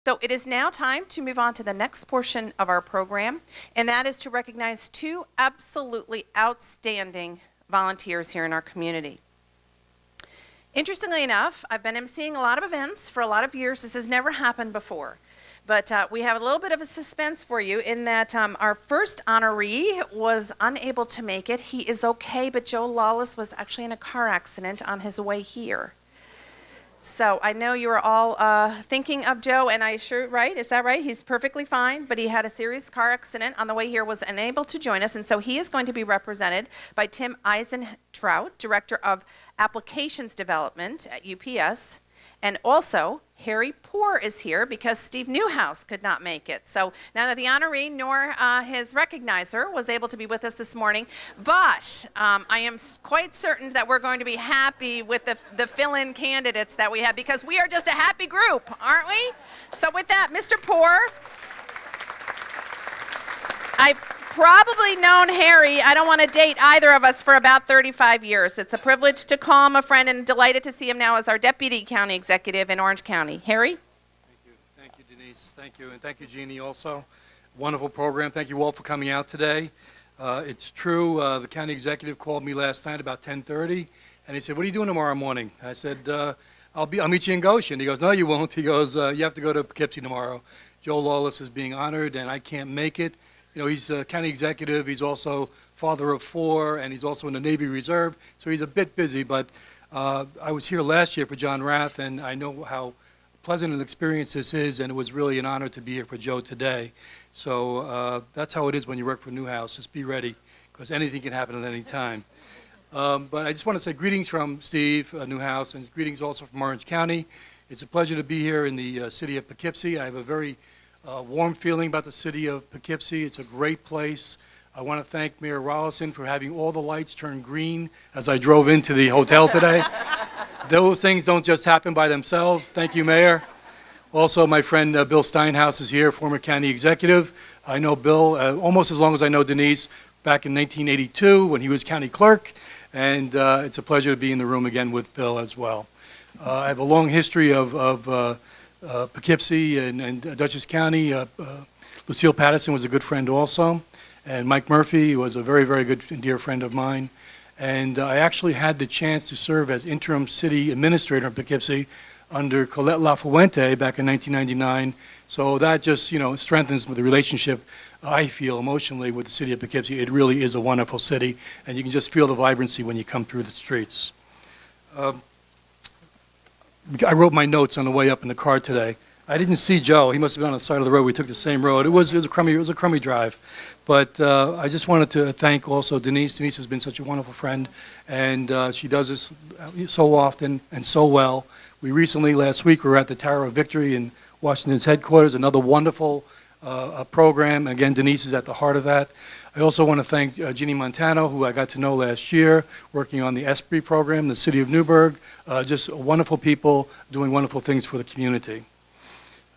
So it is now time to move on to the next portion of our program, and that is to recognize two absolutely outstanding volunteers here in our community. Interestingly enough, I've been emceeing a lot of events for a lot of years. This has never happened before. But we have a little bit of a suspense for you in that our first honoree was unable to make it. He is okay, but Joe Lawless was actually in a car accident on his way here. So I know you are all thinking of Joe, and right? Is that right? He's perfectly fine, but he had a serious car accident on the way here, was unable to join us, and so he is going to be represented by Tim Eisentraut, Director of Applications Development at UPS, and also Harry Porr is here because Steve Newhouse could not make it. So now that the honoree nor his recognizer was able to be with us this morning, but I am quite certain that we're going to be happy with the fill-in candidates that we have because we are just a happy group, aren't we? So with that, Mr. Porr, I've probably known Harry, I don't want to date either of us, for about 35 years. It's a privilege to call him a friend and delighted to see him now as our Deputy County Executive in Orange County. Harry? Thank you, Denise. Thank you, and thank you, Jeannie, also. Wonderful program. Thank you all for coming out today. It's true, the County Executive called me last night about 10:30, and he said, what are you doing tomorrow morning? I said, I'll meet you in Goshen. He goes, no, you won't. He goes, you have to go to Poughkeepsie tomorrow. Joe Lawless is being honored, and I can't make it. You know, he's a county executive, he's also father of 4, and he's also in the Navy Reserve, so he's a bit busy, but I was here last year for John Rath, and I know how pleasant an experience this is, and it was really an honor to be here for Joe today. So that's how it is when you work for Newhouse. Just be ready, because anything can happen at any time. But I just want to say greetings from Steve Newhouse, and greetings also from Orange County. It's a pleasure to be here in the city of Poughkeepsie. I have a very warm feeling about the city of Poughkeepsie. It's a great place. I want to thank Mayor Rollison for having all the lights turn green as I drove into the hotel today. Those things don't just happen by themselves. Thank you, Mayor. Also, my friend Bill Steinhaus is here, former county executive. I know Bill almost as long as I know Denise, back in 1982 when he was county clerk, and it's a pleasure to be in the room again with Bill as well. I have a long history of Poughkeepsie and Dutchess County. Lucille Patterson was a good friend also, and Mike Murphy was a very, very good and dear friend of mine. And I actually had the chance to serve as interim city administrator in Poughkeepsie under Colette LaFuente back in 1999. So that just, strengthens the relationship I feel emotionally with the city of Poughkeepsie. It really is a wonderful city, and you can just feel the vibrancy when you come through the streets. I wrote my notes on the way up in the car today. I didn't see Joe. He must have been on the side of the road. We took the same road. It was a crummy drive. But I just wanted to thank also Denise. Denise has been such a wonderful friend, and she does this so often and so well. We recently, last week, were at the Tower of Victory in Washington's headquarters, another wonderful program. Again, Denise is at the heart of that. I also want to thank Jeannie Montano, who I got to know last year, working on the ESPRI program, the city of Newburgh. Just wonderful people doing wonderful things for the community.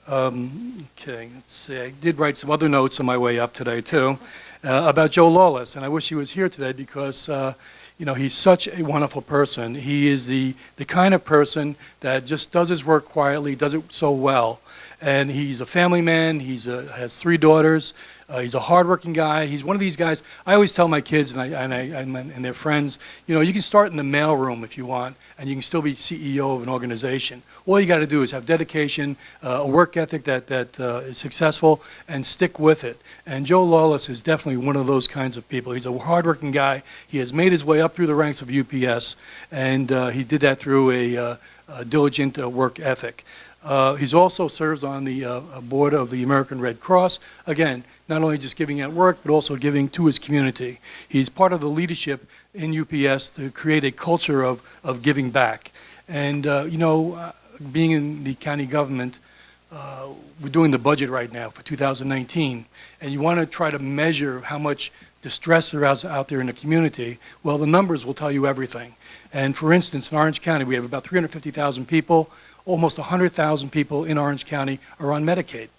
Okay, let's see. I did write some other notes on my way up today, too, about Joe Lawless. And I wish he was here today because, he's such a wonderful person. He is the kind of person that just does his work quietly, does it so well. And he's a family man. Has 3 daughters. He's a hardworking guy. He's one of these guys. I always tell my kids and their friends, you can start in the mailroom if you want, and you can still be CEO of an organization. All you got to do is have dedication, a work ethic that is successful, and stick with it. And Joe Lawless is definitely one of those kinds of people. He's a hardworking guy. He has made his way up through the ranks of UPS, and he did that through a diligent work ethic. He's also serves on the board of the American Red Cross. Again, not only just giving at work, but also giving to his community. He's part of the leadership in UPS to create a culture of giving back. And, being in the county government, we're doing the budget right now for 2019. And you want to try to measure how much distress there is out there in the community. Well, the numbers will tell you everything. And for instance, in Orange County, we have about 350,000 people. Almost 100,000 people in Orange County are on Medicaid.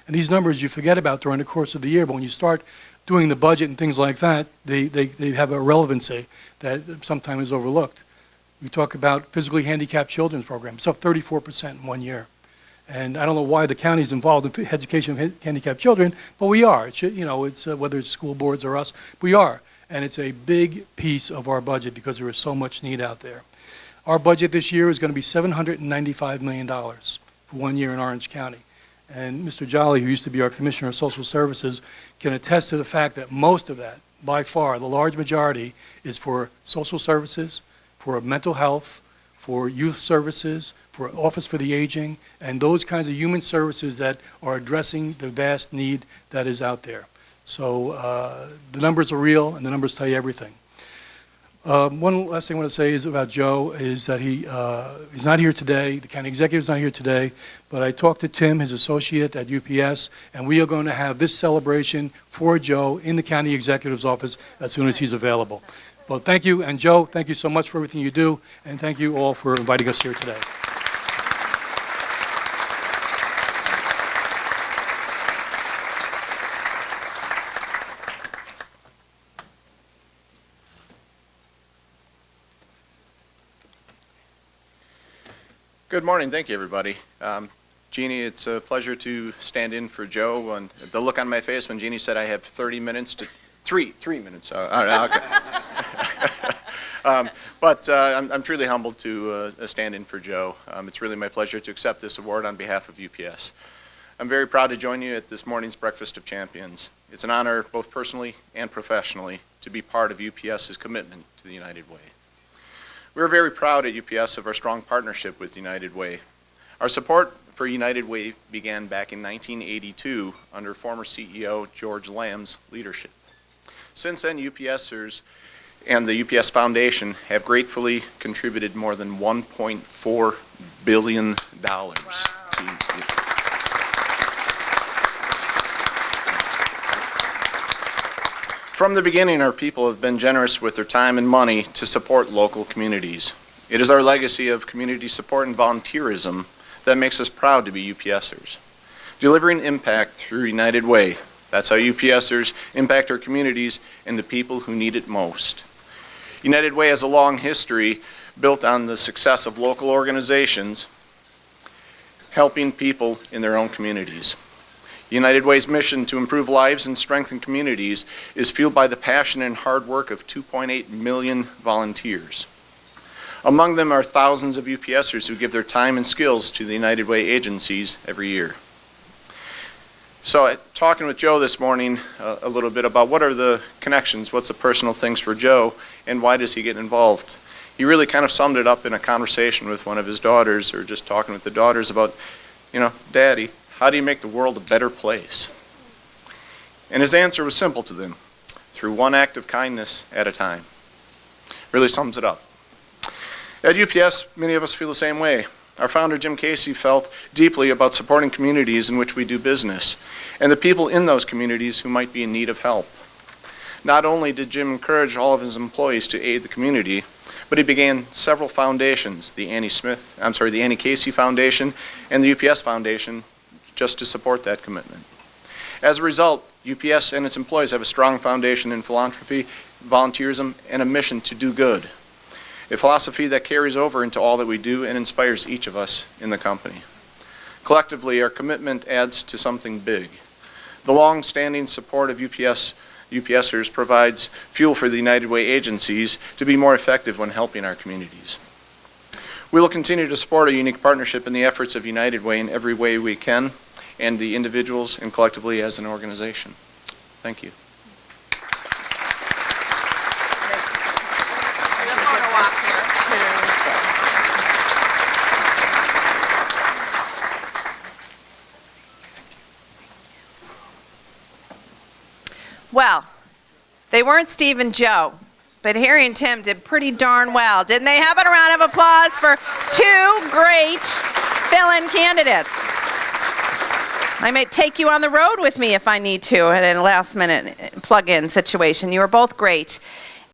And these numbers you forget about during the course of the year, but when you start doing the budget and things like that, they have a relevancy that sometimes is overlooked. We talk about physically handicapped children's programs, it's up 34% in 1 year. And I don't know why the county's involved in education of handicapped children, but we are. It should, it's whether it's school boards or us, we are. And it's a big piece of our budget because there is so much need out there. Our budget this year is going to be $795 million for 1 year in Orange County. And Mr. Jolly, who used to be our Commissioner of Social Services, can attest to the fact that most of that, by far, the large majority, is for social services, for mental health, for youth services, for Office for the Aging, and those kinds of human services that are addressing the vast need that is out there. So the numbers are real, and the numbers tell you everything. One last thing I want to say is about Joe is that he's not here today. The county executive's not here today, but I talked to Tim, his associate at UPS, and we are going to have this celebration for Joe in the county executive's office as soon as he's available. Well, thank you, and Joe, thank you so much for everything you do, and thank you all for inviting us here today. Good morning. Thank you, everybody. Jeannie, it's a pleasure to stand in for Joe. And the look on my face when Jeannie said I have 30 minutes to three minutes. Okay. But I'm truly humbled to stand in for Joe. It's really my pleasure to accept this award on behalf of UPS. I'm very proud to join you at this morning's Breakfast of Champions. It's an honor, both personally and professionally, to be part of UPS's commitment to the United Way. We're very proud at UPS of our strong partnership with United Way. Our support for United Way began back in 1982 under former CEO George Lamb's leadership. Since then, UPSers and the UPS Foundation have gratefully contributed more than $1.4 billion. Wow. From the beginning, our people have been generous with their time and money to support local communities. It is our legacy of community support and volunteerism that makes us proud to be UPSers. Delivering impact through United Way, that's how UPSers impact our communities and the people who need it most. United Way has a long history built on the success of local organizations helping people in their own communities. United Way's mission to improve lives and strengthen communities is fueled by the passion and hard work of 2.8 million volunteers. Among them are thousands of UPSers who give their time and skills to the United Way agencies every year. So talking with Joe this morning a little bit about what are the connections, what's the personal things for Joe, and why does he get involved? He really kind of summed it up in a conversation with one of his daughters, or just talking with the daughters about, Daddy, how do you make the world a better place? And his answer was simple to them: through one act of kindness at a time. Really sums it up. At UPS, many of us feel the same way. Our founder, Jim Casey, felt deeply about supporting communities in which we do business and the people in those communities who might be in need of help. Not only did Jim encourage all of his employees to aid the community, but he began several foundations, the Annie Casey Foundation and the UPS Foundation, just to support that commitment. As a result, UPS and its employees have a strong foundation in philanthropy, volunteerism, and a mission to do good. A philosophy that carries over into all that we do and inspires each of us in the company. Collectively, our commitment adds to something big. The long-standing support of UPSers provides fuel for the United Way agencies to be more effective when helping our communities. We will continue to support a unique partnership in the efforts of United Way in every way we can, and the individuals and collectively as an organization. Thank you. Well, they weren't Steve and Joe, but Harry and Tim did pretty darn well. Didn't they? How about a round of applause for two great fill-in candidates? I might take you on the road with me if I need to in a last-minute plug-in situation. You were both great.